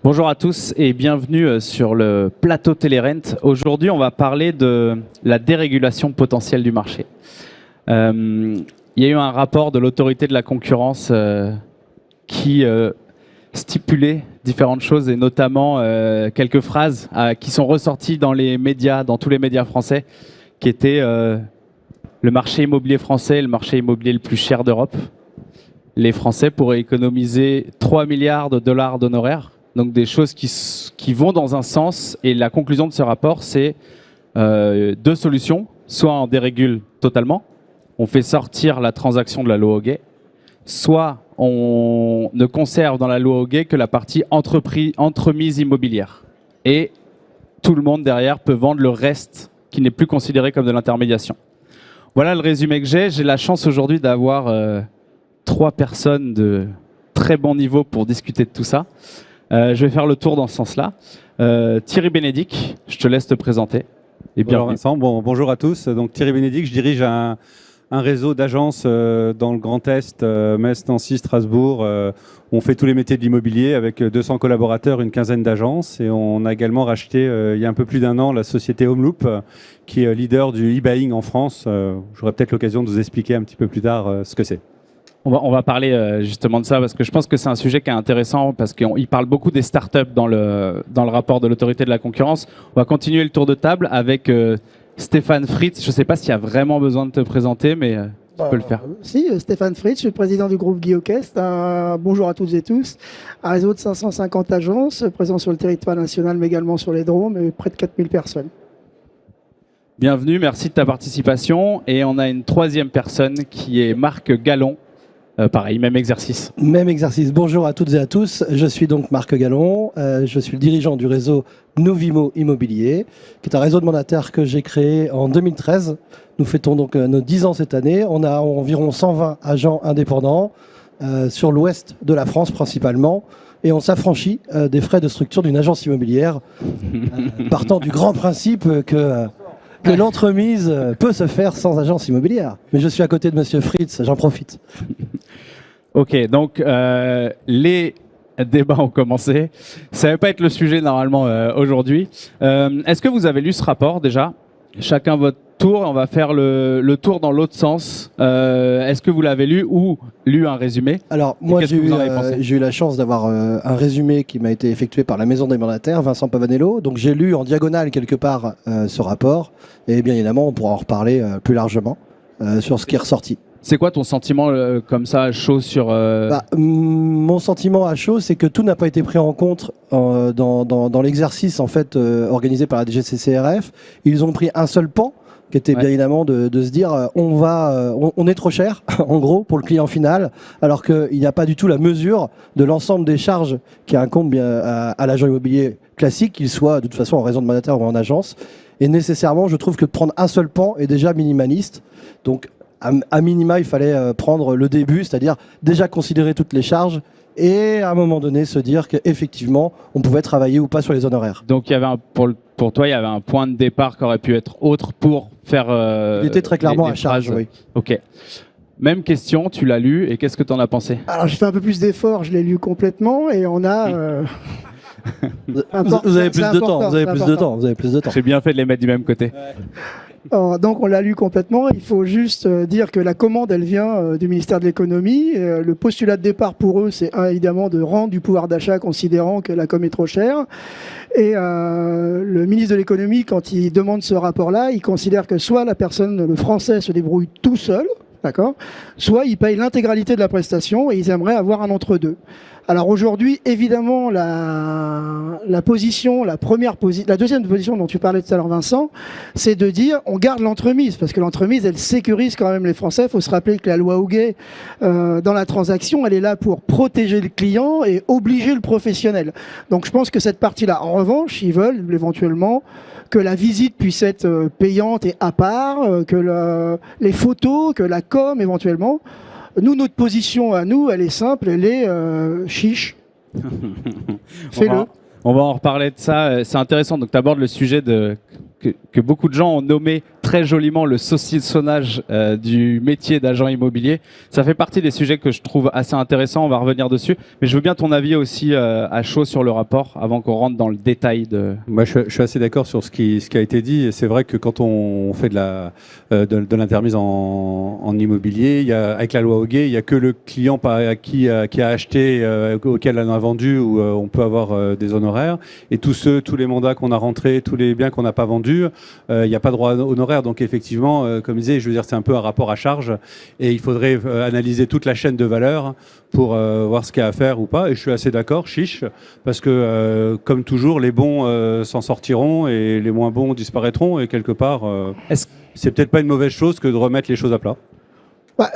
Bonjour à tous et bienvenue sur le plateau Télérent. Aujourd'hui, on va parler de la dérégulation potentielle du marché. Il y a eu un rapport de l'autorité de la concurrence qui stipulait différentes choses et notamment quelques phrases qui sont ressorties dans les médias, dans tous les médias français, qui étaient le marché immobilier français est le marché immobilier le plus cher d'Europe. Les Français pourraient économiser 3 milliards de dollars d'honoraires. Donc des choses qui vont dans un sens. Et la conclusion de ce rapport, c'est deux solutions. Soit on dérégule totalement, on fait sortir la transaction de la loi Hoguet, soit on ne conserve dans la loi Hoguet que la partie entremise immobilière. Et tout le monde derrière peut vendre le reste qui n'est plus considéré comme de l'intermédiation. Voilà le résumé que j'ai. J'ai la chance aujourd'hui d'avoir 3 personnes de très bon niveau pour discuter de tout ça. Je vais faire le tour dans ce sens-là. Thierry Bénédic, je te laisse te présenter. Et bonjour Vincent, bonjour à tous. Donc Thierry Bénédic, je dirige un réseau d'agences dans le Grand Est, Metz, Nancy, Strasbourg. On fait tous les métiers de l'immobilier avec 200 collaborateurs, une quinzaine d'agences. Et on a également racheté il y a un peu plus d'1 an la société Homeloop, qui est leader du e-buying en France. J'aurai peut-être l'occasion de vous expliquer un petit peu plus tard ce que c'est. On va parler justement de ça parce que je pense que c'est un sujet qui est intéressant parce qu'il parle beaucoup des startups dans le rapport de l'autorité de la concurrence. On va continuer le tour de table avec Stéphane Fritz. Je ne sais pas s'il y a vraiment besoin de te présenter, mais tu peux le faire. Si, Stéphane Fritz, je suis le président du groupe Guiocast. Bonjour à toutes et tous. Un réseau de 550 agences présents sur le territoire national, mais également sur les Drômes, près de 4000 personnes. Bienvenue, merci de ta participation. Et on a une troisième personne qui est Marc Gallon. Pareil, même exercice. Même exercice. Bonjour à toutes et à tous. Je suis donc Marc Gallon. Je suis le dirigeant du réseau Novimo Immobilier, qui est un réseau de mandataires que j'ai créé en 2013. Nous fêtons donc nos 10 ans cette année. On a environ 120 agents indépendants sur l'ouest de la France principalement. Et on s'affranchit des frais de structure d'une agence immobilière, partant du grand principe que l'entremise peut se faire sans agence immobilière. Mais je suis à côté de Monsieur Fritz, j'en profite. Ok, donc les débats ont commencé. Ça ne va pas être le sujet normalement aujourd'hui. Est-ce que vous avez lu ce rapport déjà? Chacun votre tour, on va faire le tour dans l'autre sens. Est-ce que vous l'avez lu ou lu un résumé? Alors moi j'ai eu la chance d'avoir un résumé qui m'a été effectué par la maison des mandataires, Vincent Pavanello. Donc j'ai lu en diagonale quelque part ce rapport et bien évidemment on pourra en reparler plus largement sur ce qui est ressorti. C'est quoi ton sentiment comme ça, à chaud sur... Mon sentiment à chaud, c'est que tout n'a pas été pris en compte dans l'exercice en fait, organisé par la DGCCRF. Ils ont pris un seul pan, qui était bien évidemment de se dire on est trop cher, en gros, pour le client final, alors qu'il n'y a pas du tout la mesure de l'ensemble des charges qui incombent à l'agent immobilier classique, qu'il soit de toute façon en réseau de mandataire ou en agence. Et nécessairement, je trouve que prendre un seul pan est déjà minimaliste. Donc, à minima, il fallait prendre le début, c'est-à-dire déjà considérer toutes les charges et à un moment donné se dire qu'effectivement, on pouvait travailler ou pas sur les honoraires. Donc, il y avait pour toi, il y avait un point de départ qui aurait pu être autre pour faire... il était très clairement à charge, oui. Ok. Même question, tu l'as lu et qu'est-ce que tu en as pensé? Alors, j'ai fait un peu plus d'efforts, je l'ai lu complètement et on a... Vous avez plus de temps, vous avez plus de temps. J'ai bien fait de les mettre du même côté. Ouais. Alors, donc on l'a lu complètement. Il faut juste dire que la commande, elle vient du ministère de l'économie. Le postulat de départ pour eux, c'est évidemment de rendre du pouvoir d'achat, considérant que la com est trop chère. Et le ministre de l'économie, quand il demande ce rapport-là, il considère que soit la personne, le français, se débrouille tout seul, d'accord, soit il paye l'intégralité de la prestation et ils aimeraient avoir un entre-deux. Alors aujourd'hui, évidemment, la deuxième position dont tu parlais tout à l'heure, Vincent, c'est de dire on garde l'entremise, parce que l'entremise, elle sécurise quand même les Français. Il faut se rappeler que la loi Hoguet, dans la transaction, elle est là pour protéger le client et obliger le professionnel. Donc je pense que cette partie-là, en revanche, ils veulent éventuellement que la visite puisse être payante et à part, que les photos, que la com éventuellement. Nous, notre position à nous, elle est simple, elle est chiche. Fais-le. On va en reparler de ça. C'est intéressant. Donc, tu abordes le sujet que beaucoup de gens ont nommé très joliment le saucissonnage du métier d'agent immobilier. Ça fait partie des sujets que je trouve assez intéressants, on va revenir dessus. Mais je veux bien ton avis aussi à chaud sur le rapport, avant qu'on rentre dans le détail de... Moi, je suis assez d'accord sur ce qui a été dit. Et c'est vrai que quand on fait de l'intermise en immobilier, avec la loi Hoguet, il n'y a que le client qui a acheté, auquel on a vendu, où on peut avoir des honoraires. Et tous les mandats qu'on a rentrés, tous les biens qu'on n'a pas vendus, il n'y a pas de droit honoraire. Donc effectivement, comme je disais, je veux dire, c'est un peu un rapport à charge. Et il faudrait analyser toute la chaîne de valeur pour voir ce qu'il y a à faire ou pas. Et je suis assez d'accord, chiche, parce que comme toujours, les bons s'en sortiront et les moins bons disparaîtront. Et quelque part, c'est peut-être pas une mauvaise chose que de remettre les choses à plat.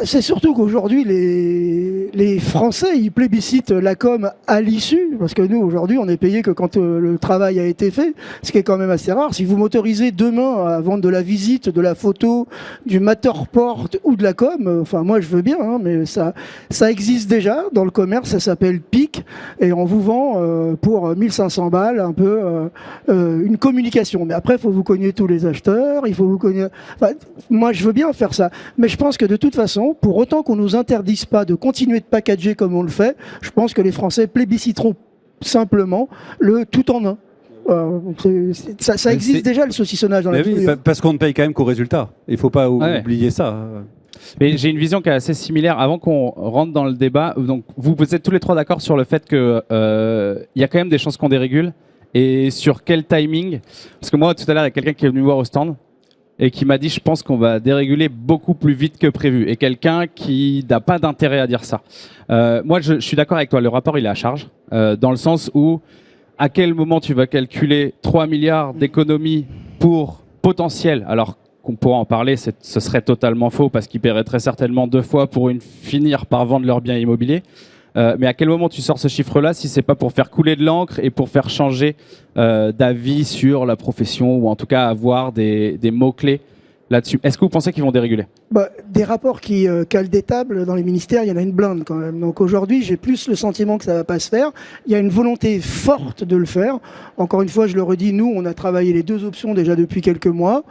C'est surtout qu'aujourd'hui, les Français, ils plébiscitent la com à l'issue, parce que nous, aujourd'hui, on est payé que quand le travail a été fait, ce qui est quand même assez rare. Si vous m'autorisez demain à vendre de la visite, de la photo, du Matterport ou de la com, enfin, moi, je veux bien, hein, mais ça existe déjà dans le commerce, ça s'appelle PIC, et on vous vend pour 1500 balles un peu une communication. Mais après, il faut vous connaître tous les acheteurs, il faut vous connaître... Enfin, moi, je veux bien faire ça, mais je pense que de toute façon, pour autant qu'on nous interdise pas de continuer de packager comme on le fait, je pense que les Français plébisciteront simplement le tout en un. Ça existe déjà le saucissonnage dans la vie. Parce qu'on ne paye quand même qu'au résultat. Il ne faut pas oublier ça. Mais j'ai une vision qui est assez similaire. Avant qu'on rentre dans le débat, donc vous êtes tous les trois d'accord sur le fait que y a quand même des chances qu'on dérégule, et sur quel timing? Parce que moi, tout à l'heure, il y a quelqu'un qui est venu me voir au stand et qui m'a dit, je pense qu'on va déréguler beaucoup plus vite que prévu. Et quelqu'un qui n'a pas d'intérêt à dire ça. Moi, je suis d'accord avec toi, le rapport, il est à charge, dans le sens où, à quel moment tu vas calculer 3 milliards d'économies pour potentiel, alors qu'on pourra en parler, ce serait totalement faux, parce qu'ils paieraient très certainement 2 fois pour finir par vendre leurs biens immobiliers. Mais à quel moment tu sors ce chiffre-là si c'est pas pour faire couler de l'encre et pour faire changer d'avis sur la profession, ou en tout cas avoir des mots-clés là-dessus? Est-ce que vous pensez qu'ils vont déréguler? Des rapports qui calent des tables dans les ministères, il y en a une blinde quand même. Donc aujourd'hui, j'ai plus le sentiment que ça va pas se faire. Il y a une volonté forte de le faire. Encore une fois, je le redis, nous, on a travaillé les 2 options déjà depuis quelques mois.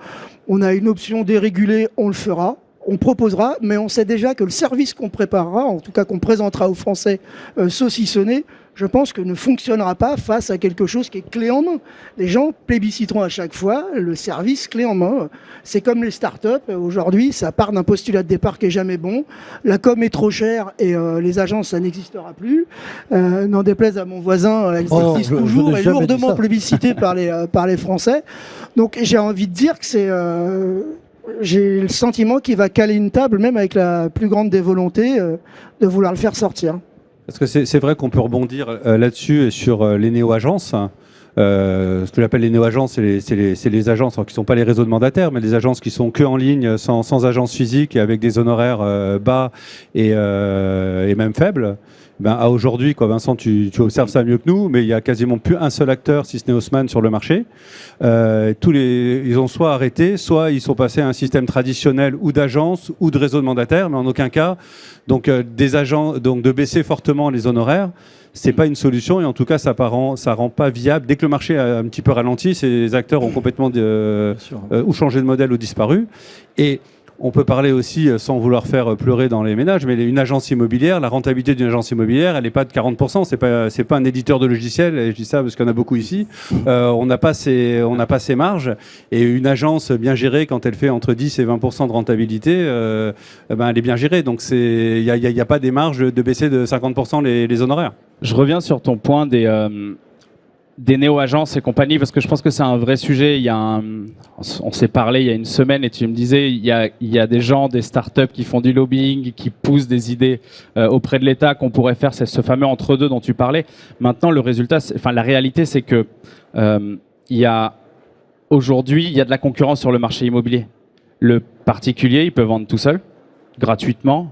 On a une option dérégulée, on le fera. On proposera, mais on sait déjà que le service qu'on préparera, en tout cas qu'on présentera aux Français saucissonné, je pense que ne fonctionnera pas face à quelque chose qui est clé en main. Les gens plébisciteront à chaque fois le service clé en main. C'est comme les startups. Aujourd'hui, ça part d'un postulat de départ qui est jamais bon. La com est trop chère et les agences, ça n'existera plus. N'en déplaise à mon voisin, elles existent toujours et lourdement plébiscitées par les Français. Donc j'ai envie de dire que c'est... j'ai le sentiment qu'il va caler une table, même avec la plus grande des volontés, de vouloir le faire sortir. Parce que c'est vrai qu'on peut rebondir là-dessus et sur les néo-agences. Ce que j'appelle les néo-agences, c'est les agences qui ne sont pas les réseaux de mandataires, mais des agences qui sont que en ligne, sans agence physique et avec des honoraires bas et même faibles. À aujourd'hui, Vincent, tu observes ça mieux que nous, mais il n'y a quasiment plus un seul acteur, si ce n'est Haussmann, sur le marché. Ils ont soit arrêté, soit ils sont passés à un système traditionnel ou d'agence ou de réseau de mandataires, mais en aucun cas des agents, donc de baisser fortement les honoraires. C'est pas une solution, et en tout cas ça rend pas viable. Dès que le marché a un petit peu ralenti, ces acteurs ont complètement ou changé de modèle ou disparu. Et on peut parler aussi, sans vouloir faire pleurer dans les ménages, mais une agence immobilière, la rentabilité d'une agence immobilière, elle n'est pas de 40%. C'est pas un éditeur de logiciels, et je dis ça parce qu'il y en a beaucoup ici. On n'a pas ces marges. Et une agence bien gérée, quand elle fait entre 10 et 20% de rentabilité, elle est bien gérée. Donc il n'y a pas des marges de baisser de 50% les honoraires. Je reviens sur ton point des néo-agences et compagnie, parce que je pense que c'est un vrai sujet. On s'est parlé il y a une semaine et tu me disais, il y a des gens, des startups qui font du lobbying, qui poussent des idées auprès de l'État qu'on pourrait faire, c'est ce fameux entre-deux dont tu parlais. Maintenant, le résultat, la réalité, c'est que aujourd'hui, il y a de la concurrence sur le marché immobilier. Le particulier, il peut vendre tout seul, gratuitement,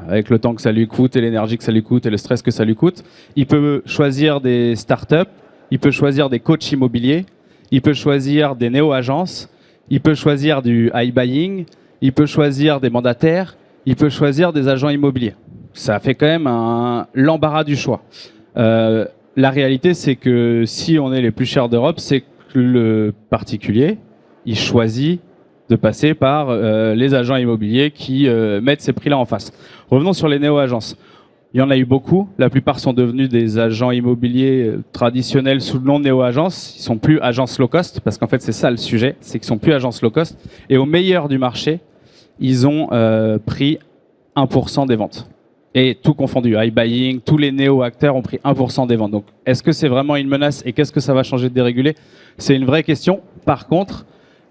avec le temps que ça lui coûte et l'énergie que ça lui coûte et le stress que ça lui coûte. Il peut choisir des startups, il peut choisir des coachs immobiliers, il peut choisir des néo-agences, il peut choisir du iBuying, il peut choisir des mandataires, il peut choisir des agents immobiliers. Ça fait quand même l'embarras du choix. La réalité, c'est que si on est les plus chers d'Europe, c'est que le particulier, il choisit de passer par les agents immobiliers qui mettent ces prix-là en face. Revenons sur les néo-agences. Il y en a eu beaucoup. La plupart sont devenus des agents immobiliers traditionnels sous le nom de néo-agences. Ils sont plus agences low cost, parce qu'en fait, c'est ça le sujet, c'est qu'ils sont plus agences low cost. Et au meilleur du marché, ils ont pris 1% des ventes. Et tout confondu, iBuying, tous les néo-acteurs ont pris 1% des ventes. Donc, est-ce que c'est vraiment une menace et qu'est-ce que ça va changer de déréguler? C'est une vraie question. Par contre,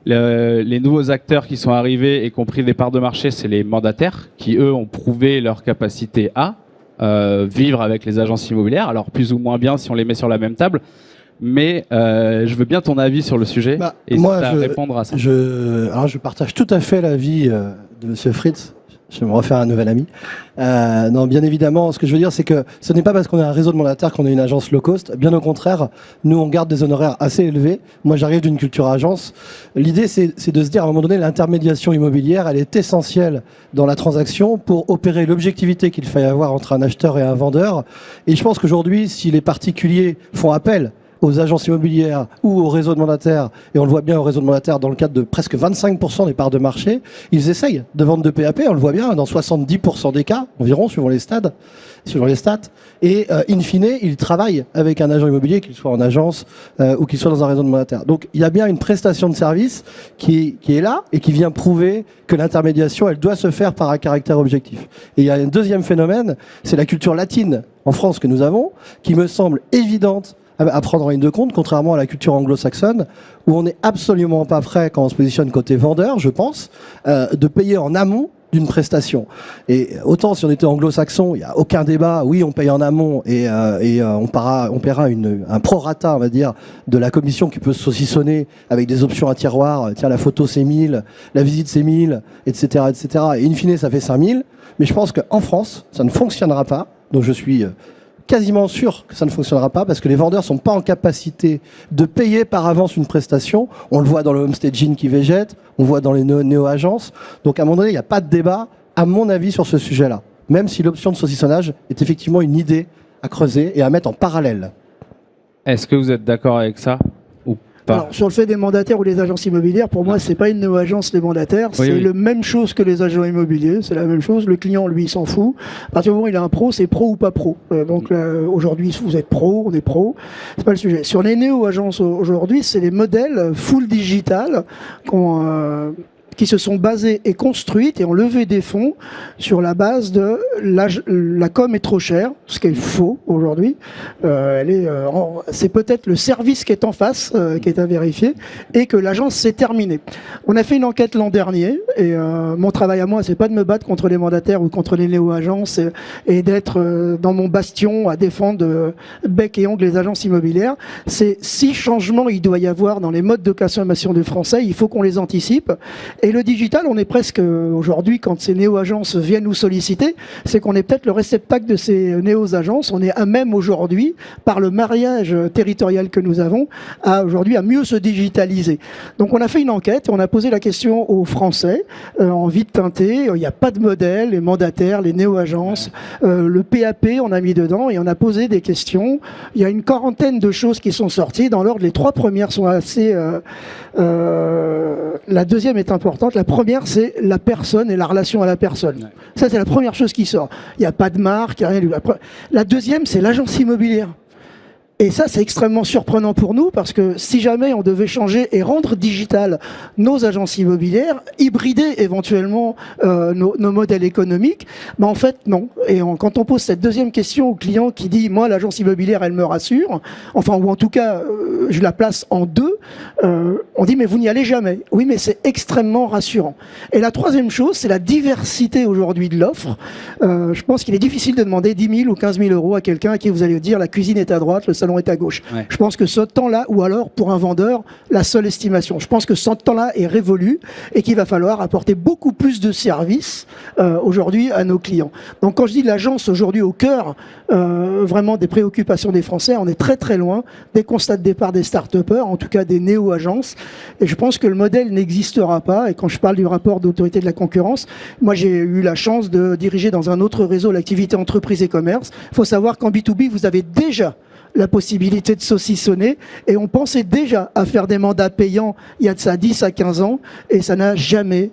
les nouveaux acteurs qui sont arrivés et qui ont pris des parts de marché, c'est les mandataires qui, eux, ont prouvé leur capacité à vivre avec les agences immobilières. Alors, plus ou moins bien si on les met sur la même table. Mais je veux bien ton avis sur le sujet et moi, répondre à ça. Alors, je partage tout à fait l'avis de Monsieur Fritz. Je vais me refaire un nouvel ami. Non, bien évidemment, ce que je veux dire, c'est que ce n'est pas parce qu'on a un réseau de mandataires qu'on est une agence low cost. Bien au contraire, nous, on garde des honoraires assez élevés. Moi, j'arrive d'une culture agence. L'idée, c'est de se dire, à un moment donné, l'intermédiation immobilière, elle est essentielle dans la transaction pour opérer l'objectivité qu'il faille avoir entre un acheteur et un vendeur. Et je pense qu'aujourd'hui, si les particuliers font appel aux agences immobilières ou au réseau de mandataires, et on le voit bien au réseau de mandataires dans le cadre de presque 25% des parts de marché, ils essayent de vendre de PAP, on le voit bien, dans 70% des cas, environ, suivant les stats, et in fine, ils travaillent avec un agent immobilier, qu'il soit en agence ou qu'il soit dans un réseau de mandataires. Donc il y a bien une prestation de service qui est là et qui vient prouver que l'intermédiation, elle doit se faire par un caractère objectif. Et il y a un deuxième phénomène, c'est la culture latine en France que nous avons, qui me semble évidente à prendre en ligne de compte, contrairement à la culture anglo-saxonne, où on n'est absolument pas prêt, quand on se positionne côté vendeur, je pense, de payer en amont d'une prestation. Et autant si on était anglo-saxon, il n'y a aucun débat, oui, on paye en amont et on paiera un prorata, on va dire, de la commission qui peut se saucissonner avec des options à tiroir, tiens, la photo c'est 1000, la visite c'est 1000, etc., etc. Et in fine, ça fait 5000. Mais je pense qu'en France, ça ne fonctionnera pas. Donc je suis quasiment sûr que ça ne fonctionnera pas parce que les vendeurs sont pas en capacité de payer par avance une prestation. On le voit dans le homestaging qui végète, on le voit dans les néo-agences. Donc à un moment donné, il n'y a pas de débat, à mon avis, sur ce sujet-là. Même si l'option de saucissonnage est effectivement une idée à creuser et à mettre en parallèle. Est-ce que vous êtes d'accord avec ça ou pas? Alors, sur le fait des mandataires ou des agences immobilières, pour moi, c'est pas une néo-agence, les mandataires. Oui, c'est oui. la même chose que les agents immobiliers. C'est la même chose. Le client, lui, il s'en fout. À partir du moment où il a un pro, c'est pro ou pas pro. Donc, aujourd'hui, vous êtes pro, on est pro. C'est pas le sujet. Sur les néo-agences aujourd'hui, c'est les modèles full digital qui se sont basées et construites et ont levé des fonds sur la base de la com est trop chère, ce qui est faux aujourd'hui. C'est peut-être le service qui est en face qui est à vérifier et que l'agence s'est terminée. On a fait une enquête l'an dernier et mon travail à moi, c'est pas de me battre contre les mandataires ou contre les néo-agences et d'être dans mon bastion à défendre bec et ongle les agences immobilières. C'est si changement il doit y avoir dans les modes de consommation des Français, il faut qu'on les anticipe. Et le digital, on est presque aujourd'hui, quand ces néo-agences viennent nous solliciter, c'est qu'on est peut-être le réceptacle de ces néo-agences. On est à même aujourd'hui, par le mariage territorial que nous avons, à mieux se digitaliser. Donc on a fait une enquête, on a posé la question aux Français, en vide teinté, il n'y a pas de modèle, les mandataires, les néo-agences, le PAP, on a mis dedans et on a posé des questions. Il y a une quarantaine de choses qui sont sorties. Dans l'ordre, les 3 premières sont assez... la deuxième est importante. La première, c'est la personne et la relation à la personne. Ouais. Ça, c'est la première chose qui sort. Il n'y a pas de marque, il n'y a rien du tout. La deuxième, c'est l'agence immobilière. Et ça, c'est extrêmement surprenant pour nous parce que si jamais on devait changer et rendre digital nos agences immobilières, hybrider éventuellement nos modèles économiques, en fait, non. Et quand on pose cette deuxième question au client qui dit « moi, l'agence immobilière, elle me rassure », enfin, ou en tout cas, je la place en deux, on dit « mais vous n'y allez jamais ». Oui, mais c'est extrêmement rassurant. Et la troisième chose, c'est la diversité aujourd'hui de l'offre. Je pense qu'il est difficile de demander 10 000 ou 15 000 euros à quelqu'un à qui vous allez dire « la cuisine est à droite, le salon est à gauche ». Ouais. Je pense que ce temps-là, ou alors pour un vendeur, la seule estimation. Je pense que ce temps-là est révolu et qu'il va falloir apporter beaucoup plus de services aujourd'hui à nos clients. Donc quand je dis l'agence aujourd'hui au cœur vraiment des préoccupations des Français, on est très très loin des constats de départ des start-upers, en tout cas des néo-agences. Et je pense que le modèle n'existera pas. Et quand je parle du rapport d'autorité de la concurrence, moi j'ai eu la chance de diriger dans un autre réseau l'activité entreprise et commerce. Il faut savoir qu'en B2B, vous avez déjà la possibilité de saucissonner. Et on pensait déjà à faire des mandats payants il y a de ça 10 à 15 ans, et ça n'a jamais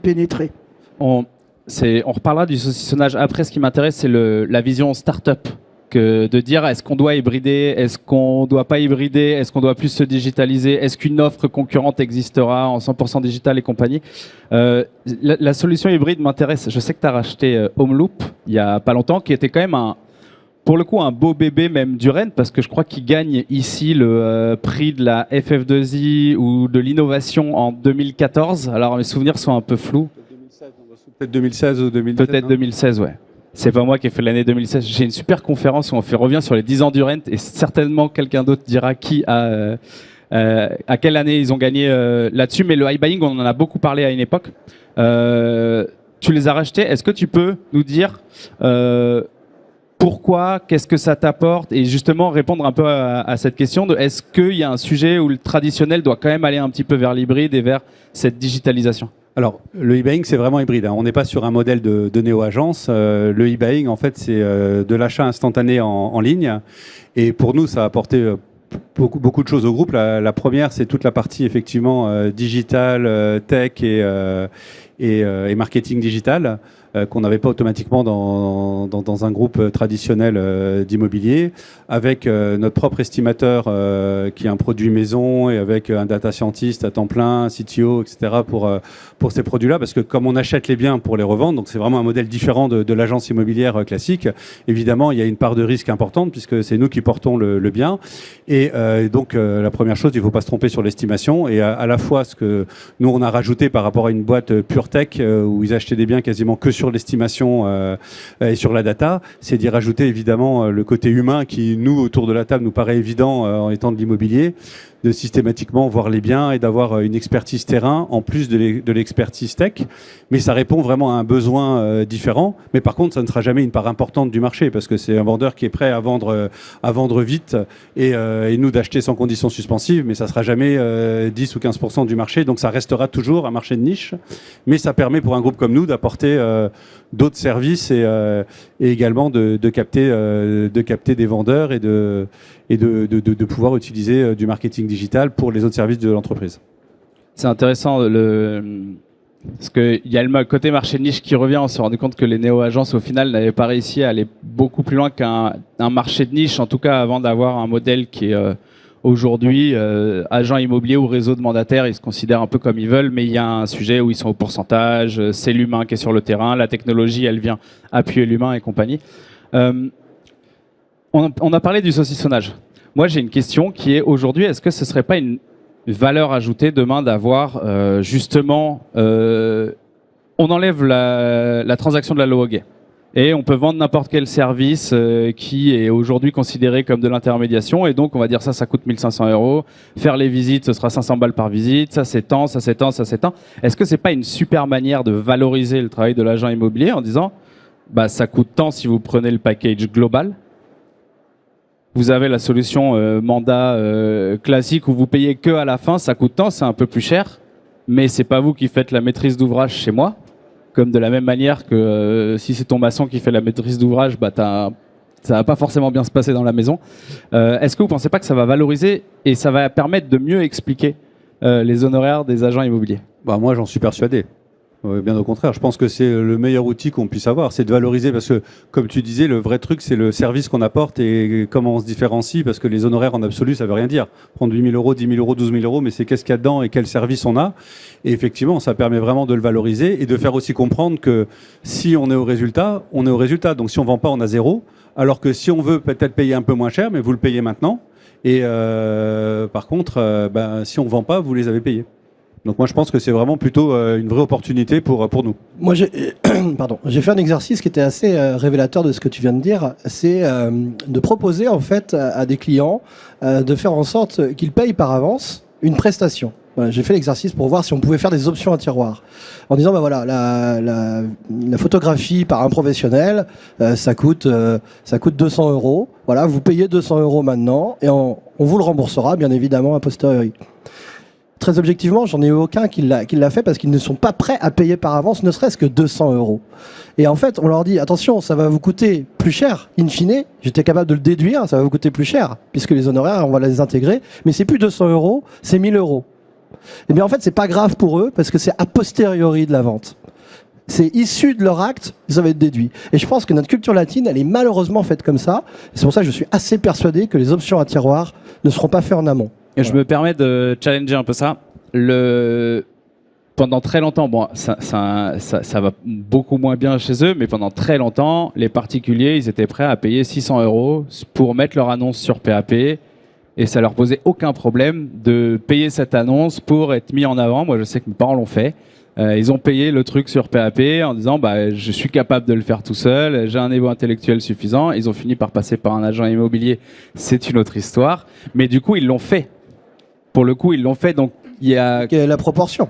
pénétré. On reparlera du saucissonnage après. Ce qui m'intéresse, c'est la vision start-up. De dire est-ce qu'on doit hybrider, est-ce qu'on doit pas hybrider, est-ce qu'on doit plus se digitaliser, est-ce qu'une offre concurrente existera en 100% digital et compagnie. La solution hybride m'intéresse. Je sais que tu as racheté Homeloop il y a pas longtemps, qui était quand même pour le coup un beau bébé même du Rennes, parce que je crois qu'il gagne ici le prix de la FF2I ou de l'innovation en 2014. Alors mes souvenirs sont un peu flous. Peut-être 2016 ou 2017. Peut-être 2016, ouais. C'est pas moi qui ai fait l'année 2016. J'ai une super conférence où on revient sur les 10 ans du Rent, et certainement quelqu'un d'autre dira à quelle année ils ont gagné là-dessus. Mais le iBuying, on en a beaucoup parlé à une époque. Tu les as rachetés. Est-ce que tu peux nous dire pourquoi, qu'est-ce que ça t'apporte, et justement répondre un peu à cette question de est-ce qu'il y a un sujet où le traditionnel doit quand même aller un petit peu vers l'hybride et vers cette digitalisation? Alors, le e-buying, c'est vraiment hybride. On n'est pas sur un modèle de néo-agence. Le e-buying, en fait, c'est de l'achat instantané en ligne. Et pour nous, ça a apporté beaucoup de choses au groupe. La première, c'est toute la partie, effectivement, digital, tech et marketing digital, qu'on n'avait pas automatiquement dans un groupe traditionnel d'immobilier, avec notre propre estimateur qui est un produit maison, et avec un data scientist à temps plein, CTO, etc. pour ces produits-là, parce que comme on achète les biens pour les revendre, donc c'est vraiment un modèle différent de l'agence immobilière classique. Évidemment, il y a une part de risque importante puisque c'est nous qui portons le bien, et donc la première chose, il ne faut pas se tromper sur l'estimation, et à la fois ce que nous on a rajouté par rapport à une boîte pure tech où ils achetaient des biens quasiment que sur l'estimation et sur la data, c'est d'y rajouter évidemment le côté humain qui, nous, autour de la table, nous paraît évident en étant de l'immobilier, de systématiquement voir les biens et d'avoir une expertise terrain en plus de l'expertise tech. Mais ça répond vraiment à un besoin différent. Mais par contre, ça ne sera jamais une part importante du marché, parce que c'est un vendeur qui est prêt à vendre vite et nous d'acheter sans condition suspensive, mais ça ne sera jamais 10 ou 15% du marché. Donc ça restera toujours un marché de niche. Mais ça permet pour un groupe comme nous d'apporter d'autres services et également de capter des vendeurs et de pouvoir utiliser du marketing digital pour les autres services de l'entreprise. C'est intéressant, parce qu'il y a le côté marché de niche qui revient. On s'est rendu compte que les néo-agences, au final, n'avaient pas réussi à aller beaucoup plus loin qu'un marché de niche, en tout cas avant d'avoir un modèle qui est aujourd'hui agent immobilier ou réseau de mandataires. Ils se considèrent un peu comme ils veulent, mais il y a un sujet où ils sont au pourcentage, c'est l'humain qui est sur le terrain, la technologie, elle vient appuyer l'humain et compagnie. On a parlé du saucissonnage. Moi, j'ai une question qui est aujourd'hui, est-ce que ce ne serait pas une valeur ajoutée demain d'avoir justement, on enlève la transaction de la LOAG et on peut vendre n'importe quel service qui est aujourd'hui considéré comme de l'intermédiation, et donc on va dire ça coûte 1 500 €, faire les visites, ce sera 500 balles par visite, ça s'étend, ça s'étend, ça s'étend. Est-ce que c'est pas une super manière de valoriser le travail de l'agent immobilier en disant bah, ça coûte tant si vous prenez le package global? Vous avez la solution mandat classique où vous payez que à la fin, ça coûte tant, c'est un peu plus cher, mais c'est pas vous qui faites la maîtrise d'ouvrage chez moi. Comme de la même manière que si c'est ton maçon qui fait la maîtrise d'ouvrage, bah ça va pas forcément bien se passer dans la maison. Est-ce que vous pensez pas que ça va valoriser et ça va permettre de mieux expliquer les honoraires des agents immobiliers? Bah, moi, j'en suis persuadé. Bien au contraire, je pense que c'est le meilleur outil qu'on puisse avoir, c'est de valoriser, parce que, comme tu disais, le vrai truc, c'est le service qu'on apporte et comment on se différencie, parce que les honoraires en absolu, ça veut rien dire. Prendre 8 000 €, 10 000 €, 12 000 €, mais c'est qu'est-ce qu'il y a dedans et quel service on a. Et effectivement, ça permet vraiment de le valoriser et de faire aussi comprendre que si on est au résultat, on est au résultat. Donc si on vend pas, on a zéro. Alors que si on veut peut-être payer un peu moins cher, mais vous le payez maintenant. Et par contre, si on vend pas, vous les avez payés. Donc moi je pense que c'est vraiment plutôt une vraie opportunité pour nous. Moi j'ai fait un exercice qui était assez révélateur de ce que tu viens de dire, c'est de proposer en fait à des clients de faire en sorte qu'ils payent par avance une prestation. Voilà, j'ai fait l'exercice pour voir si on pouvait faire des options à tiroir. En disant, bah voilà, la photographie par un professionnel, ça coûte 200 €. Voilà, vous payez 200 € maintenant et on vous le remboursera bien évidemment a posteriori. très objectivement, j'en ai eu aucun qui l'a fait parce qu'ils ne sont pas prêts à payer par avance, ne serait-ce que 200 €. Et en fait, on leur dit, attention, ça va vous coûter plus cher, in fine. J'étais capable de le déduire, ça va vous coûter plus cher, puisque les honoraires, on va les intégrer. Mais c'est plus 200 €, c'est 1000 €. Et bien en fait, c'est pas grave pour eux, parce que c'est a posteriori de la vente. C'est issu de leur acte, ça va être déduit. Et je pense que notre culture latine, elle est malheureusement faite comme ça. C'est pour ça que je suis assez persuadé que les options à tiroir ne seront pas faites en amont. Et je me permets de challenger un peu ça. Pendant très longtemps, bon, ça va beaucoup moins bien chez eux, mais pendant très longtemps, les particuliers, ils étaient prêts à payer 600 € pour mettre leur annonce sur PAP, et ça leur posait aucun problème de payer cette annonce pour être mis en avant. Moi, je sais que mes parents l'ont fait. Ils ont payé le truc sur PAP en disant bah, je suis capable de le faire tout seul, j'ai un niveau intellectuel suffisant. Ils ont fini par passer par un agent immobilier, c'est une autre histoire. Mais du coup, ils l'ont fait. Pour le coup, ils l'ont fait. Donc, il y a... Quelle est la proportion ?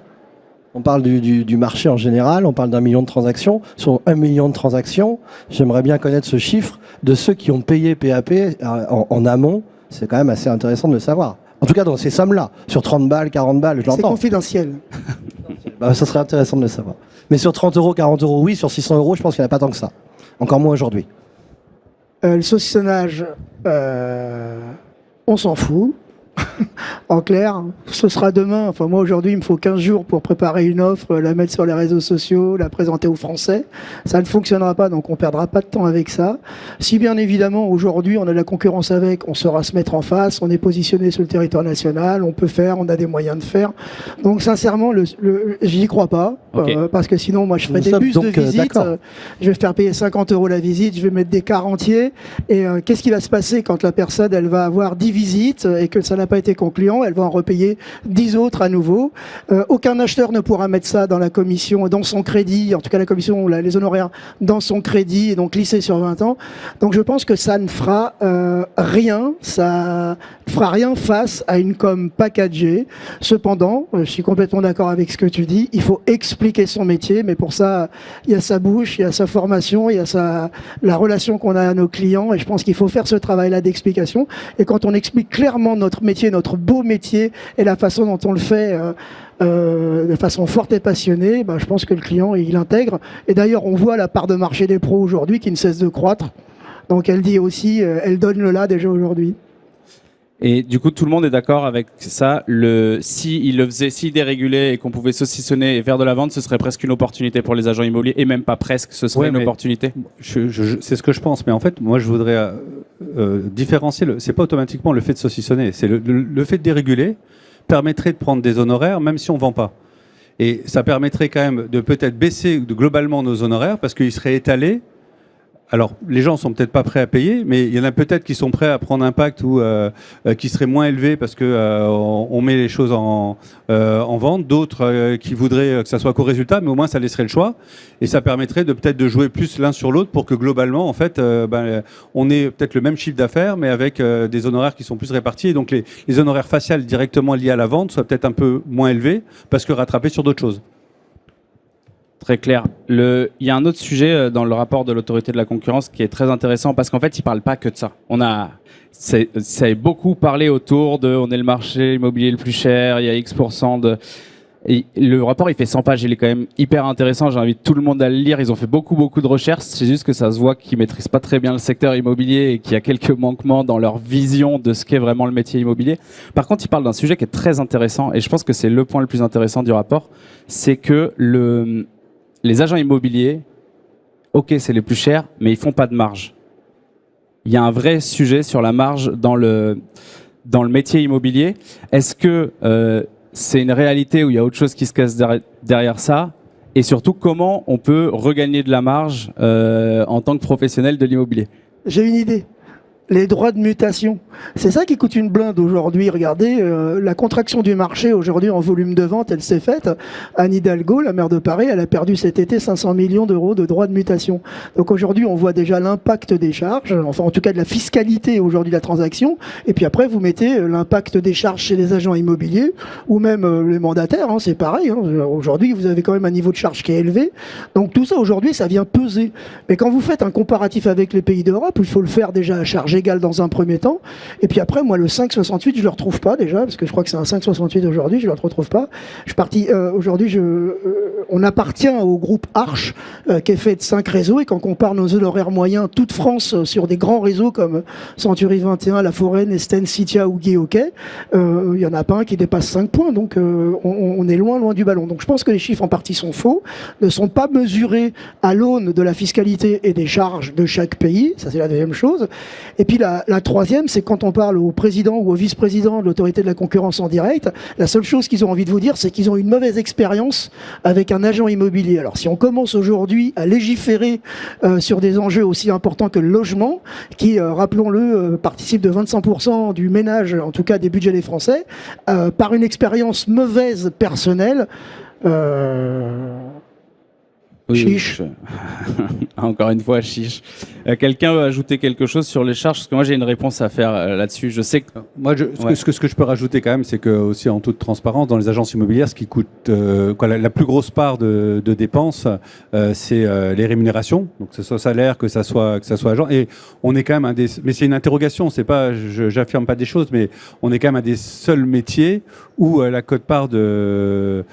On parle du marché en général, on parle d'1 million de transactions. Sur 1 million de transactions, j'aimerais bien connaître ce chiffre de ceux qui ont payé PAP en amont. C'est quand même assez intéressant de le savoir. En tout cas, dans ces sommes-là, sur 30 balles, 40 balles, je l'entends. C'est confidentiel. Bah, ça serait intéressant de le savoir. Mais sur 30 €, 40 €, oui. Sur 600 €, je pense qu'il n'y en a pas tant que ça. Encore moins aujourd'hui. Le saucissonnage, on s'en fout. En clair, ce sera demain. Enfin, moi, aujourd'hui, il me faut 15 jours pour préparer une offre, la mettre sur les réseaux sociaux, la présenter aux Français. Ça ne fonctionnera pas, donc on perdra pas de temps avec ça. Si bien évidemment, aujourd'hui, on a de la concurrence avec, on saura se mettre en face, on est positionné sur le territoire national, on peut faire, on a des moyens de faire. Donc, sincèrement, j'y crois pas, Okay. parce que sinon, moi, je ferai des bus de visite. Je vais faire payer 50 € la visite, je vais mettre des cars entiers. Et qu'est-ce qui va se passer quand la personne, elle va avoir 10 visites et que ça n'a pas été concluant, elle va en repayer 10 autres à nouveau. Aucun acheteur ne pourra mettre ça dans la commission, dans son crédit, en tout cas la commission, les honoraires dans son crédit, et donc lissé sur 20 ans. Donc je pense que ça ne fera rien, ça ne fera rien face à une com packagée. Cependant, je suis complètement d'accord avec ce que tu dis, il faut expliquer son métier, mais pour ça, il y a sa bouche, il y a sa formation, il y a la relation qu'on a à nos clients, et je pense qu'il faut faire ce travail-là d'explication. Et quand on explique clairement notre métier, notre beau métier et la façon dont on le fait de façon forte et passionnée, ben, je pense que le client, il intègre. Et d'ailleurs, on voit la part de marché des pros aujourd'hui qui ne cesse de croître. Donc elle dit aussi, elle donne le là déjà aujourd'hui. Et du coup, tout le monde est d'accord avec ça. S'il dérégulait et qu'on pouvait saucissonner et faire de la vente, ce serait presque une opportunité pour les agents immobiliers, et même pas presque, ce serait une opportunité. C'est ce que je pense, mais en fait, moi, je voudrais différencier. C'est pas automatiquement le fait de saucissonner, c'est le fait de déréguler permettrait de prendre des honoraires, même si on vend pas. Et ça permettrait quand même de peut-être baisser globalement nos honoraires parce qu'ils seraient étalés. Alors, les gens sont peut-être pas prêts à payer, mais il y en a peut-être qui sont prêts à prendre un pacte ou qui seraient moins élevés parce que on met les choses en vente. D'autres qui voudraient que ça soit qu'au résultat, mais au moins ça laisserait le choix et ça permettrait de peut-être de jouer plus l'un sur l'autre pour que globalement, en fait, on ait peut-être le même chiffre d'affaires, mais avec des honoraires qui sont plus répartis. Et donc les honoraires faciales directement liés à la vente soient peut-être un peu moins élevés parce que rattrapés sur d'autres choses. Très clair. Il y a un autre sujet dans le rapport de l'autorité de la concurrence qui est très intéressant parce qu'en fait, il ne parle pas que de ça. Ça a beaucoup parlé autour de on est le marché immobilier le plus cher, il y a X% de... Et le rapport, il fait 100 pages, il est quand même hyper intéressant. J'invite tout le monde à le lire. Ils ont fait beaucoup de recherches. C'est juste que ça se voit qu'ils maîtrisent pas très bien le secteur immobilier et qu'il y a quelques manquements dans leur vision de ce qu'est vraiment le métier immobilier. Par contre, ils parlent d'un sujet qui est très intéressant et je pense que c'est le point le plus intéressant du rapport. C'est que les agents immobiliers, ok, c'est les plus chers, mais ils font pas de marge. Il y a un vrai sujet sur la marge dans le métier immobilier. Est-ce que c'est une réalité où il y a autre chose qui se casse derrière ça? Et surtout, comment on peut regagner de la marge en tant que professionnel de l'immobilier? J'ai une idée. Les droits de mutation. C'est ça qui coûte une blinde aujourd'hui. Regardez, la contraction du marché aujourd'hui en volume de vente, elle s'est faite. Anne Hidalgo, la maire de Paris, elle a perdu cet été 500 millions d'euros de droits de mutation. Donc aujourd'hui, on voit déjà l'impact des charges, enfin en tout cas de la fiscalité aujourd'hui de la transaction. Et puis après, vous mettez l'impact des charges chez les agents immobiliers ou même les mandataires. Hein, c'est pareil. Hein. Aujourd'hui, vous avez quand même un niveau de charge qui est élevé. Donc tout ça aujourd'hui, ça vient peser. Mais quand vous faites un comparatif avec les pays d'Europe, il faut le faire déjà à charge charge égale dans un premier temps. Et puis après, moi, le 5,68, je le retrouve pas déjà, parce que je crois que c'est un 5,68 aujourd'hui, je le retrouve pas. Je suis parti, aujourd'hui, on appartient au groupe Arch, qui est fait de 5 réseaux, et quand on compare nos horaires moyens, toute France, sur des grands réseaux comme Century 21, La Forêt, Nesten, Citia ou Guy Hockey, il y en a pas un qui dépasse 5 points, donc on est loin du ballon. Donc je pense que les chiffres en partie sont faux, ne sont pas mesurés à l'aune de la fiscalité et des charges de chaque pays, ça c'est la deuxième chose. Et puis la troisième, c'est quand on parle au président ou au vice-président de l'autorité de la concurrence en direct, la seule chose qu'ils ont envie de vous dire, c'est qu'ils ont une mauvaise expérience avec un agent immobilier. Alors si on commence aujourd'hui à légiférer sur des enjeux aussi importants que le logement, qui, rappelons-le, participe de 25% du ménage, en tout cas des budgets des Français, par une expérience mauvaise personnelle, chiche. Encore une fois, chiche. Quelqu'un veut ajouter quelque chose sur les charges? Parce que moi, j'ai une réponse à faire là-dessus. Je sais que... Moi, ce que je peux rajouter quand même, c'est que aussi en toute transparence, dans les agences immobilières, ce qui coûte la plus grosse part de dépenses, c'est les rémunérations. Donc, que ce soit salaire, que ça soit agent. Et on est quand même mais c'est une interrogation. C'est pas, j'affirme pas des choses, mais on est quand même un des seuls métiers où la quote-part des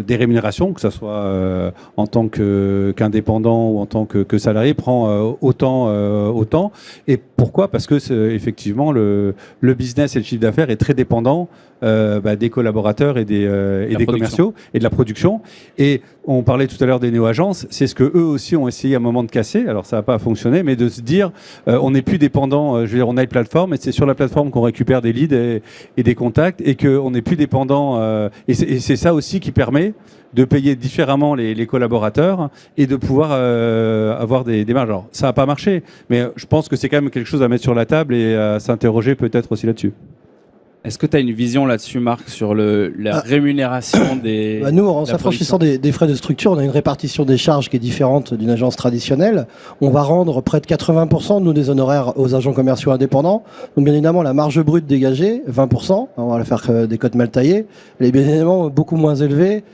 rémunérations, que ce soit en tant qu'indépendant ou en tant que salarié, prend autant. Et pourquoi? Parce que effectivement le business et le chiffre d'affaires est très dépendant des collaborateurs et des commerciaux et de la production. Et on parlait tout à l'heure des néo-agences, c'est ce que eux aussi ont essayé à un moment de casser. Alors ça n'a pas fonctionné, mais de se dire on n'est plus dépendant. Je veux dire, on a une plateforme et c'est sur la plateforme qu'on récupère des leads et des contacts, et qu'on n'est plus dépendant. Et c'est ça aussi qui permet de payer différemment les collaborateurs et de pouvoir avoir des marges. Alors, ça n'a pas marché, mais je pense que c'est quand même quelque chose à mettre sur la table et à s'interroger peut-être aussi là-dessus. Est-ce que tu as une vision là-dessus, Marc, sur la rémunération des... Nous, en s'affranchissant des frais de structure, on a une répartition des charges qui est différente d'une agence traditionnelle. On va rendre près de 80%, nous, des honoraires aux agents commerciaux indépendants. Donc, bien évidemment, la marge brute dégagée, 20%, on va la faire des cotes mal taillées, elle est bien évidemment beaucoup moins élevée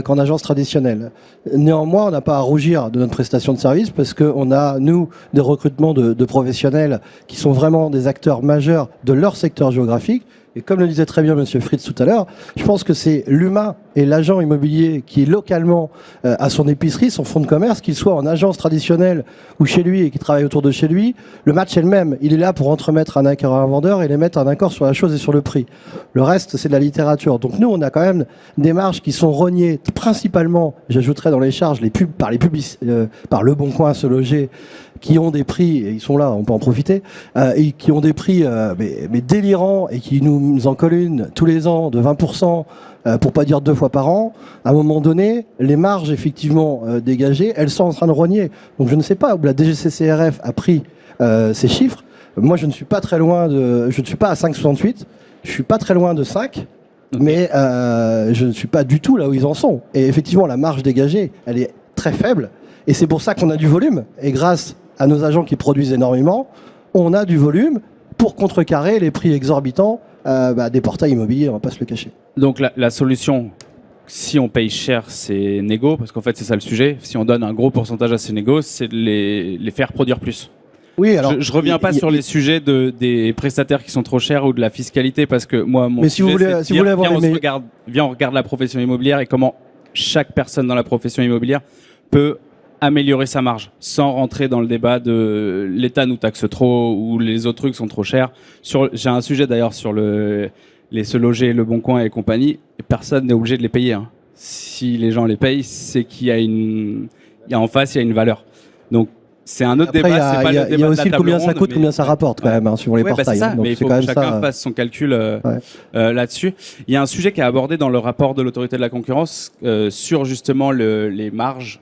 qu'en agence traditionnelle. Néanmoins, on n'a pas à rougir de notre prestation de service parce qu'on a, nous, des recrutements de professionnels qui sont vraiment des acteurs majeurs de leur secteur géographique. Et comme le disait très bien Monsieur Fritz tout à l'heure, je pense que c'est l'humain et l'agent immobilier qui localement a son épicerie, son fonds de commerce, qu'il soit en agence traditionnelle ou chez lui et qui travaille autour de chez lui, le match est le même. Il est là pour entremettre un acquéreur à un vendeur et les mettre en accord sur la chose et sur le prix. Le reste, c'est de la littérature. Donc nous, on a quand même des marges qui sont rognées principalement, j'ajouterais dans les charges, par Le Bon Coin, Se Loger, qui ont des prix, et ils sont là, on peut en profiter, et qui ont des prix mais délirants et qui nous en collent une tous les ans de 20%, pour pas dire 2 fois par an. À un moment donné, les marges effectivement dégagées, elles sont en train de rogner. Donc je ne sais pas où la DGCCRF a pris ces chiffres. Moi, je ne suis pas très loin je ne suis pas à 5,68, je suis pas très loin de 5. Mais je ne suis pas du tout là où ils en sont. Et effectivement, la marge dégagée, elle est très faible. Et c'est pour ça qu'on a du volume. Et grâce à nos agents qui produisent énormément, on a du volume pour contrecarrer les prix exorbitants des portails immobiliers, on va pas se le cacher. Donc la solution, si on paye cher, c'est négo, parce qu'en fait c'est ça le sujet. Si on donne un gros pourcentage à ces négos, c'est de les faire produire plus. Oui, alors je reviens pas sur les sujets des prestataires qui sont trop chers ou de la fiscalité, parce que moi mon sujet, viens on regarde la profession immobilière et comment chaque personne dans la profession immobilière peut améliorer sa marge sans rentrer dans le débat de l'État nous taxe trop ou les autres trucs sont trop chers. J'ai un sujet d'ailleurs sur les Se Loger, Le Bon Coin et compagnie, et personne n'est obligé de les payer. Hein. Si les gens les payent, c'est qu'il y a en face, il y a une valeur. Donc c'est un autre débat. Il y a aussi combien ça coûte, combien ça rapporte quand même suivant les portails. Ça, donc mais il faut que chacun fasse son calcul là-dessus. Il y a un sujet qui est abordé dans le rapport de l'autorité de la concurrence sur justement les marges.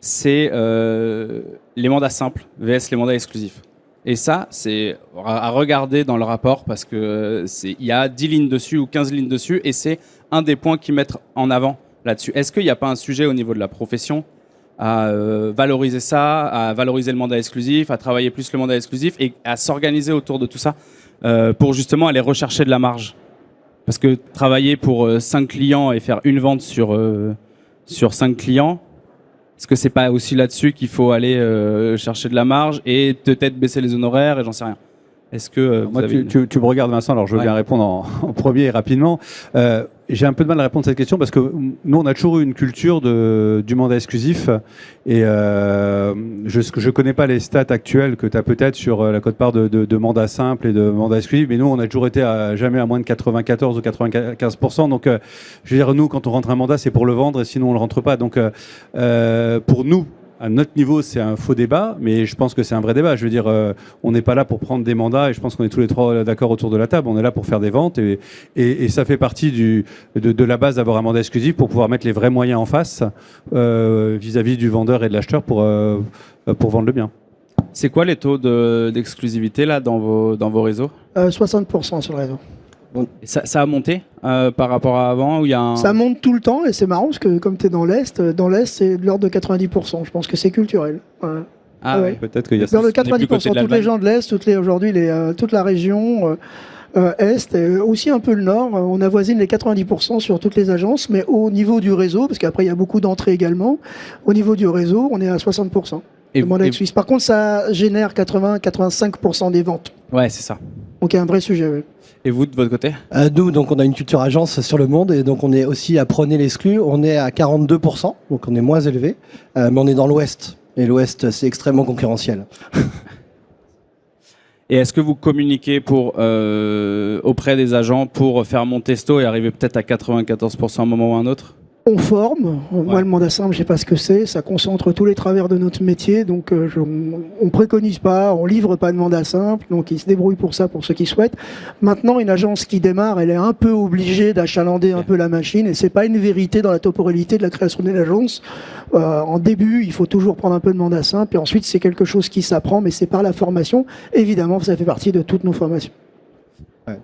C'est les mandats simples vs les mandats exclusifs. Et ça, c'est à regarder dans le rapport parce que il y a 10 lignes dessus ou 15 lignes dessus et c'est un des points qu'ils mettent en avant là-dessus. Est-ce qu'il n'y a pas un sujet au niveau de la profession à valoriser ça, à valoriser le mandat exclusif, à travailler plus le mandat exclusif et à s'organiser autour de tout ça pour justement aller rechercher de la marge? Parce que travailler pour 5 clients et faire une vente sur 5 clients, Est-ce que c'est pas aussi là-dessus qu'il faut aller chercher de la marge et peut-être baisser les honoraires et j'en sais rien. Est-ce que Moi, tu me regardes, Vincent, alors je veux bien répondre en premier et rapidement. J'ai un peu de mal à répondre à cette question parce que nous, on a toujours eu une culture du mandat exclusif et je connais pas les stats actuelles que tu as peut-être sur la quote-part de mandat simple et de mandat exclusif, mais nous, on a toujours été jamais à moins de 94 ou 95%. Donc, je veux dire, nous, quand on rentre un mandat, c'est pour le vendre et sinon, on le rentre pas. Donc, pour nous, à notre niveau, c'est un faux débat, mais je pense que c'est un vrai débat. Je veux dire, on n'est pas là pour prendre des mandats, et je pense qu'on est tous les trois d'accord autour de la table. On est là pour faire des ventes, et ça fait partie de la base d'avoir un mandat exclusif pour pouvoir mettre les vrais moyens en face vis-à-vis du vendeur et de l'acheteur pour vendre le bien. C'est quoi les taux d'exclusivité là dans vos réseaux 60% sur le réseau. Et ça a monté par rapport à avant où il y a Ça monte tout le temps et c'est marrant parce que comme tu es dans l'Est c'est de l'ordre de 90%. Je pense que c'est culturel. Ouais. Ah ouais. Peut-être qu'il y a de l'ordre de 90%. Tous les gens de l'Est, aujourd'hui toute la région Est, et aussi un peu le Nord, on avoisine les 90% sur toutes les agences, mais au niveau du réseau, parce qu'après il y a beaucoup d'entrées également, au niveau du réseau, on est à 60%. Suisse. Par contre, ça génère 80-85% des ventes. Ouais, c'est ça. Donc il y a un vrai sujet. Oui. Et vous, de votre côté Nous, donc, on a une culture agence sur le monde et donc on est aussi à prôner l'exclu. On est à 42%, donc on est moins élevé, mais on est dans l'Ouest. Et l'Ouest, c'est extrêmement concurrentiel. Et est-ce que vous communiquez auprès des agents pour faire monter ce taux et arriver peut-être à 94% à un moment ou à un autre ? On forme. Moi, le mandat simple, je sais pas ce que c'est. Ça concentre tous les travers de notre métier. Donc, on préconise pas, on livre pas de mandat simple. Donc, ils se débrouillent pour ça, pour ceux qui souhaitent. Maintenant, une agence qui démarre, elle est un peu obligée d'achalander un peu la machine. Et c'est pas une vérité dans la temporalité de la création d'une agence. En début, il faut toujours prendre un peu de mandat simple. Et ensuite, c'est quelque chose qui s'apprend, mais c'est par la formation. Évidemment, ça fait partie de toutes nos formations.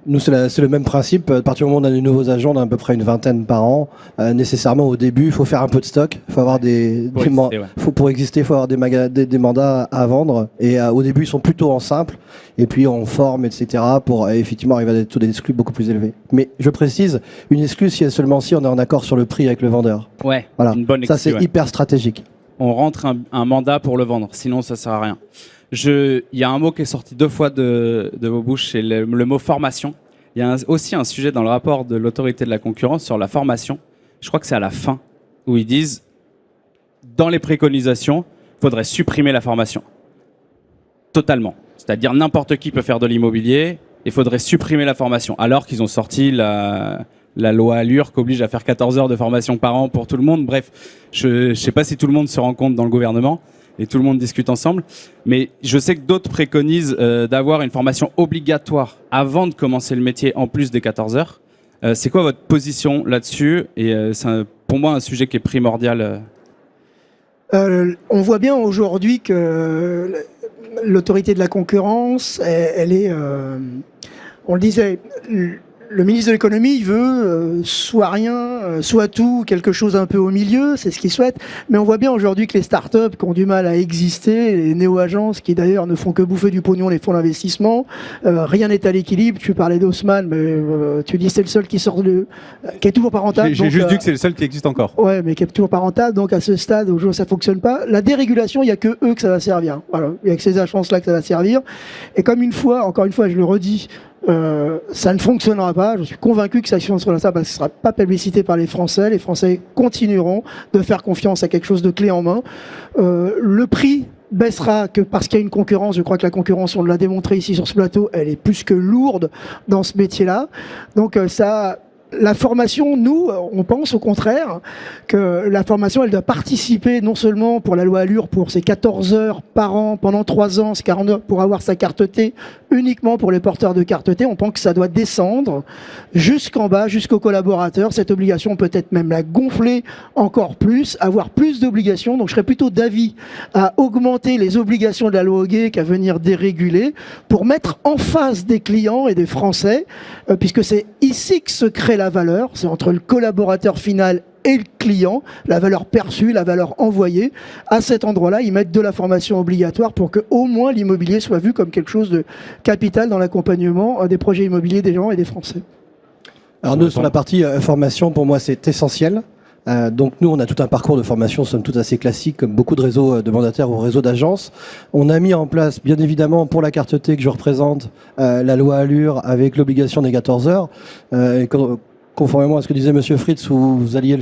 Nous, c'est le même principe. À partir du moment où on a de nouveaux agents, on a à peu près une vingtaine par an. Nécessairement, au début, il faut faire un peu de stock. Il faut avoir pour exister, il faut avoir des mandats à vendre. Et au début, ils sont plutôt en simple. Et puis, on forme, etc. pour effectivement arriver à des taux d'exclus beaucoup plus élevés. Mais je précise, une exclue, si on est en accord sur le prix avec le vendeur. Ouais, voilà. Une bonne exclue, ça, c'est hyper stratégique. On rentre un mandat pour le vendre. Sinon, ça sert à rien. Il y a un mot qui est sorti 2 fois de vos bouches, c'est le mot formation. Il y a aussi un sujet dans le rapport de l'autorité de la concurrence sur la formation. Je crois que c'est à la fin où ils disent, dans les préconisations, il faudrait supprimer la formation. Totalement. C'est-à-dire n'importe qui peut faire de l'immobilier, il faudrait supprimer la formation. Alors qu'ils ont sorti la loi Allure qui oblige à faire 14 heures de formation par an pour tout le monde. Bref, je ne sais pas si tout le monde se rend compte dans le gouvernement. Et tout le monde discute ensemble. Mais je sais que d'autres préconisent d'avoir une formation obligatoire avant de commencer le métier, en plus des 14 heures. C'est quoi votre position là-dessus ? Et c'est pour moi un sujet qui est primordial. On voit bien aujourd'hui que l'autorité de la concurrence, elle est... on le disait... Le ministre de l'économie, il veut soit rien, soit tout, quelque chose un peu au milieu, c'est ce qu'il souhaite. Mais on voit bien aujourd'hui que les startups qui ont du mal à exister, les néo-agences qui d'ailleurs ne font que bouffer du pognon, les fonds d'investissement, rien n'est à l'équilibre. Tu parlais d'Haussmann, mais tu dis c'est le seul qui sort qui est toujours pas rentable. J'ai juste dit que c'est le seul qui existe encore. Ouais, mais qui est toujours pas rentable. Donc à ce stade, aujourd'hui, ça fonctionne pas. La dérégulation, il y a que eux que ça va servir. Voilà, il y a que ces agences-là que ça va servir. Et comme encore une fois, je le redis. Ça ne fonctionnera pas. Je suis convaincu que ça ne fonctionnera pas parce que ce ne sera pas publicité par les Français. Les Français continueront de faire confiance à quelque chose de clé en main. Le prix baissera que parce qu'il y a une concurrence. Je crois que la concurrence, on l'a démontré ici sur ce plateau, elle est plus que lourde dans ce métier-là. Donc la formation, nous, on pense au contraire que la formation, elle doit participer non seulement pour la loi Allure, pour ces 14 heures par an, pendant 3 ans, ces 40 heures pour avoir sa carte T, uniquement pour les porteurs de carte T. On pense que ça doit descendre jusqu'en bas, jusqu'aux collaborateurs. Cette obligation peut-être même la gonfler encore plus, avoir plus d'obligations. Donc je serais plutôt d'avis à augmenter les obligations de la loi Hoguet qu'à venir déréguler pour mettre en face des clients et des Français, puisque c'est ici que se crée la valeur, c'est entre le collaborateur final et le client, la valeur perçue, la valeur envoyée. À cet endroit-là, ils mettent de la formation obligatoire pour que au moins l'immobilier soit vu comme quelque chose de capital dans l'accompagnement des projets immobiliers des gens et des Français. Alors nous, sur la partie formation, pour moi, c'est essentiel. Donc nous, on a tout un parcours de formation, somme toute assez classique, comme beaucoup de réseaux de mandataires ou réseaux d'agences. On a mis en place, bien évidemment, pour la carte T que je représente, la loi Allure avec l'obligation des 14 heures. Conformément à ce que disait Monsieur Fritz, vous allez le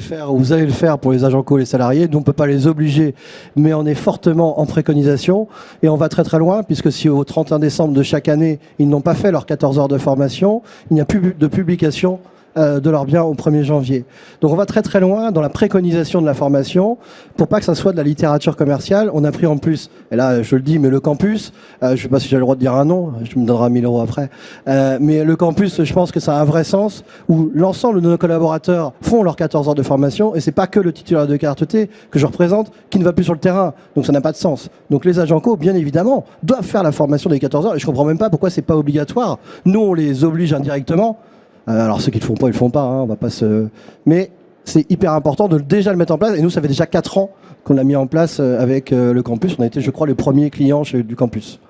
faire pour les agents co et les salariés. Nous, on ne peut pas les obliger, mais on est fortement en préconisation et on va très très loin, puisque si au 31 décembre de chaque année, ils n'ont pas fait leurs 14 heures de formation, il n'y a plus de publication de leurs biens au 1er janvier. Donc on va très très loin dans la préconisation de la formation pour pas que ça soit de la littérature commerciale. On a pris en plus, et là je le dis, mais le campus, je sais pas si j'ai le droit de dire un nom, je me donnerai 1000 € après, mais le campus, je pense que ça a un vrai sens où l'ensemble de nos collaborateurs font leurs 14 heures de formation et c'est pas que le titulaire de carte T que je représente qui ne va plus sur le terrain. Donc ça n'a pas de sens. Donc les agents co, bien évidemment, doivent faire la formation des 14 heures et je comprends même pas pourquoi c'est pas obligatoire. Nous on les oblige indirectement. Alors ceux qui le font pas, ils le font pas, hein, on va pas se... Mais c'est hyper important de déjà le mettre en place. Et nous, ça fait déjà 4 ans qu'on l'a mis en place avec le campus. On a été, je crois, les premiers clients du campus.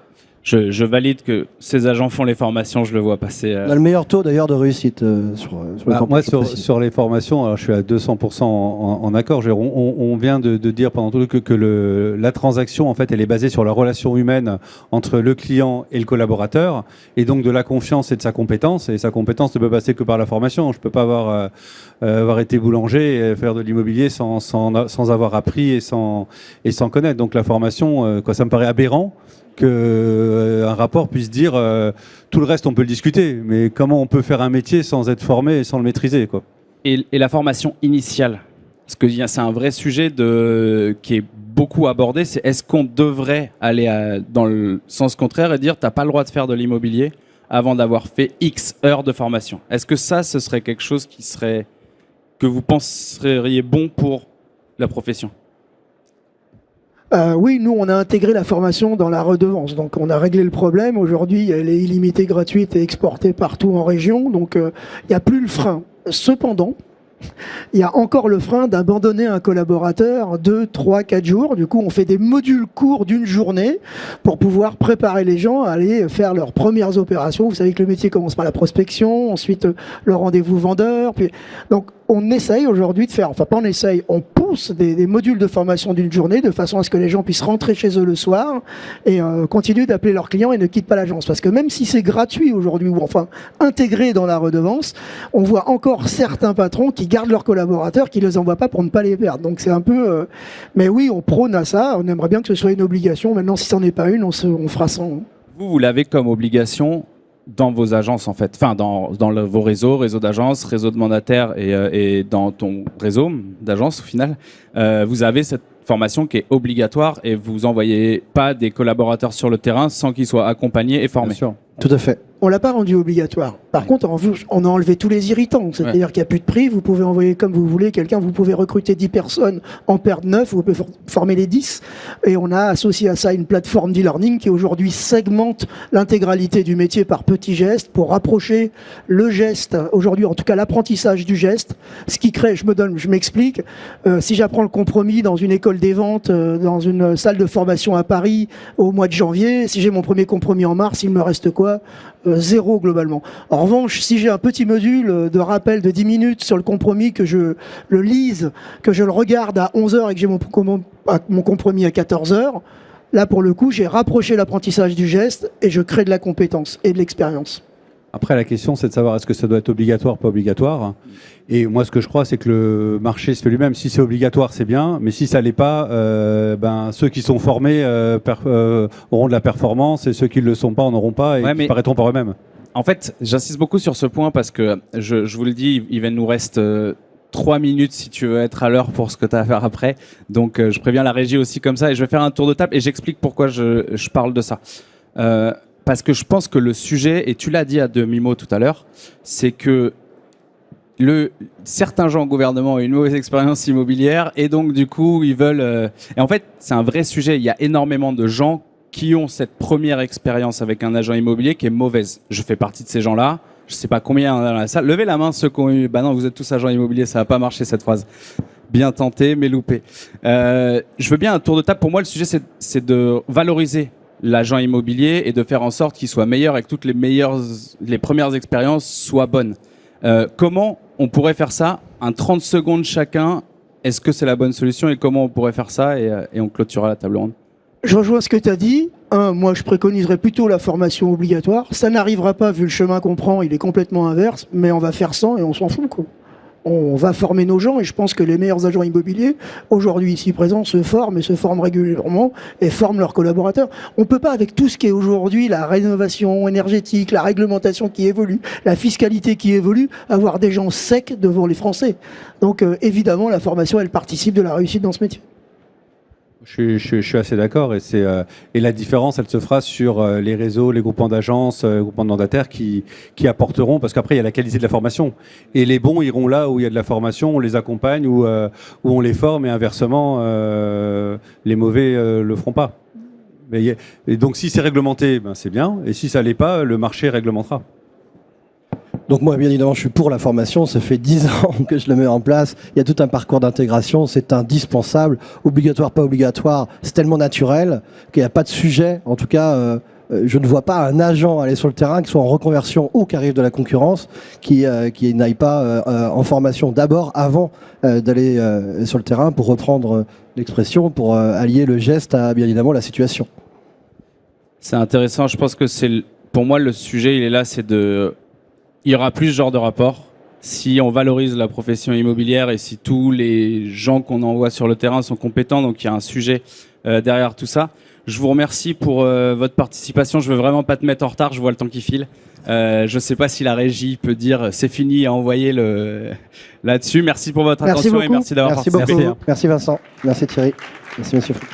Je valide que ces agents font les formations, je le vois passer. On a le meilleur taux d'ailleurs de réussite sur le campus. Moi, sur les formations, alors, je suis à 200% en accord. On vient de dire pendant tout que la transaction, en fait, elle est basée sur la relation humaine entre le client et le collaborateur, et donc de la confiance et de sa compétence. Et sa compétence ne peut passer que par la formation. Je ne peux pas avoir été boulanger et faire de l'immobilier sans avoir appris et sans connaître. Donc la formation, ça me paraît aberrant qu'un rapport puisse dire tout le reste on peut le discuter, mais comment on peut faire un métier sans être formé et sans le maîtriser, quoi. Et la formation initiale, parce que c'est un vrai sujet qui est beaucoup abordé, c'est est-ce qu'on devrait aller dans le sens contraire et dire t'as pas le droit de faire de l'immobilier avant d'avoir fait X heures de formation. Est-ce que ça, ce serait quelque chose que vous penseriez bon pour la profession ? Oui, nous, on a intégré la formation dans la redevance. Donc, on a réglé le problème. Aujourd'hui, elle est illimitée, gratuite et exportée partout en région. Donc, il n'y a plus le frein. Cependant, il y a encore le frein d'abandonner un collaborateur 2, 3, 4 jours. Du coup, on fait des modules courts d'une journée pour pouvoir préparer les gens à aller faire leurs premières opérations. Vous savez que le métier commence par la prospection, ensuite le rendez-vous vendeur. Donc, on essaye aujourd'hui de faire, enfin pas on essaye, on pousse des modules de formation d'une journée de façon à ce que les gens puissent rentrer chez eux le soir et continuer d'appeler leurs clients et ne quittent pas l'agence. Parce que même si c'est gratuit aujourd'hui, ou enfin intégré dans la redevance, on voit encore certains patrons qui gardent leurs collaborateurs, qui ne les envoient pas pour ne pas les perdre. Donc c'est un peu... Mais oui, on prône à ça, on aimerait bien que ce soit une obligation. Maintenant, si ce n'en est pas une, on fera sans. Vous l'avez comme obligation dans vos agences, en fait, enfin dans vos réseaux d'agences, réseau de mandataires et dans ton réseau d'agences au final, vous avez cette formation qui est obligatoire et vous envoyez pas des collaborateurs sur le terrain sans qu'ils soient accompagnés et formés. Bien sûr. Tout à fait. On l'a pas rendu obligatoire. Par contre, on a enlevé tous les irritants. C'est-à-dire qu'il n'y a plus de prix, vous pouvez envoyer comme vous voulez quelqu'un, vous pouvez recruter 10 personnes, en perdre 9, vous pouvez former les 10. Et on a associé à ça une plateforme d'e-learning qui aujourd'hui segmente l'intégralité du métier par petits gestes pour rapprocher le geste, aujourd'hui en tout cas l'apprentissage du geste, ce qui crée, je m'explique, si j'apprends le compromis dans une école des ventes, dans une salle de formation à Paris au mois de janvier, si j'ai mon premier compromis en mars, il me reste quoi ? 0 globalement. En revanche, si j'ai un petit module de rappel de 10 minutes sur le compromis, que je le lise, que je le regarde à 11h et que j'ai mon compromis à 14h, là pour le coup, j'ai rapproché l'apprentissage du geste et je crée de la compétence et de l'expérience. Après, la question, c'est de savoir est-ce que ça doit être obligatoire, pas obligatoire. Et moi, ce que je crois, c'est que le marché se fait lui-même. Si c'est obligatoire, c'est bien. Mais si ça l'est pas, ceux qui sont formés auront de la performance et ceux qui ne le sont pas en auront pas et disparaîtront par eux-mêmes. En fait, j'insiste beaucoup sur ce point parce que je vous le dis, il nous reste 3 minutes si tu veux être à l'heure pour ce que tu as à faire après. Donc, je préviens la régie aussi comme ça et je vais faire un tour de table et j'explique pourquoi je parle de ça. Parce que je pense que le sujet, et tu l'as dit à demi-mot tout à l'heure, c'est que certains gens au gouvernement ont une mauvaise expérience immobilière et donc du coup ils veulent... Et en fait, c'est un vrai sujet. Il y a énormément de gens qui ont cette première expérience avec un agent immobilier qui est mauvaise. Je fais partie de ces gens-là. Je ne sais pas combien dans la salle. Levez la main ceux qui ont eu... Bah non, vous êtes tous agents immobiliers, ça va pas marcher cette phrase. Bien tenté, mais loupé. Je veux bien un tour de table. Pour moi, le sujet, c'est de valoriser l'agent immobilier et de faire en sorte qu'il soit meilleur et que toutes les premières expériences soient bonnes. Comment on pourrait faire ça ? Un 30 secondes chacun, Est-ce que c'est la bonne solution et comment on pourrait faire ça et on clôturera la table ronde. Je rejoins ce que tu as dit. Moi, je préconiserais plutôt la formation obligatoire. Ça n'arrivera pas, vu le chemin qu'on prend, il est complètement inverse, mais on va faire sans et on s'en fout, quoi. On va former nos gens et je pense que les meilleurs agents immobiliers, aujourd'hui ici présents, se forment et se forment régulièrement et forment leurs collaborateurs. On ne peut pas, avec tout ce qui est aujourd'hui la rénovation énergétique, la réglementation qui évolue, la fiscalité qui évolue, avoir des gens secs devant les Français. Donc évidemment, la formation, elle participe de la réussite dans ce métier. Je suis assez d'accord et la différence, elle se fera sur les réseaux, les groupements d'agences, les groupements de mandataires qui apporteront, parce qu'après il y a la qualité de la formation et les bons iront là où il y a de la formation, on les accompagne ou on les forme et inversement les mauvais le feront pas. Et donc si c'est réglementé, ben c'est bien, et si ça l'est pas, le marché réglementera. Donc moi, bien évidemment, je suis pour la formation. Ça fait 10 ans que je le mets en place. Il y a tout un parcours d'intégration. C'est indispensable. Obligatoire, pas obligatoire. C'est tellement naturel qu'il n'y a pas de sujet. En tout cas, je ne vois pas un agent aller sur le terrain, qui soit en reconversion ou qui arrive de la concurrence, qui n'aille pas en formation d'abord, avant d'aller sur le terrain, pour reprendre l'expression, pour allier le geste à, bien évidemment, la situation. C'est intéressant. Je pense que pour moi, le sujet, il est là, il y aura plus ce genre de rapport si on valorise la profession immobilière et si tous les gens qu'on envoie sur le terrain sont compétents. Donc il y a un sujet derrière tout ça. Je vous remercie pour votre participation. Je veux vraiment pas te mettre en retard, je vois le temps qui file. Je sais pas si la régie peut dire c'est fini et envoyer là-dessus. Merci pour votre attention et merci d'avoir participé. Merci beaucoup. Merci Vincent. Merci Thierry. Merci Monsieur Fou.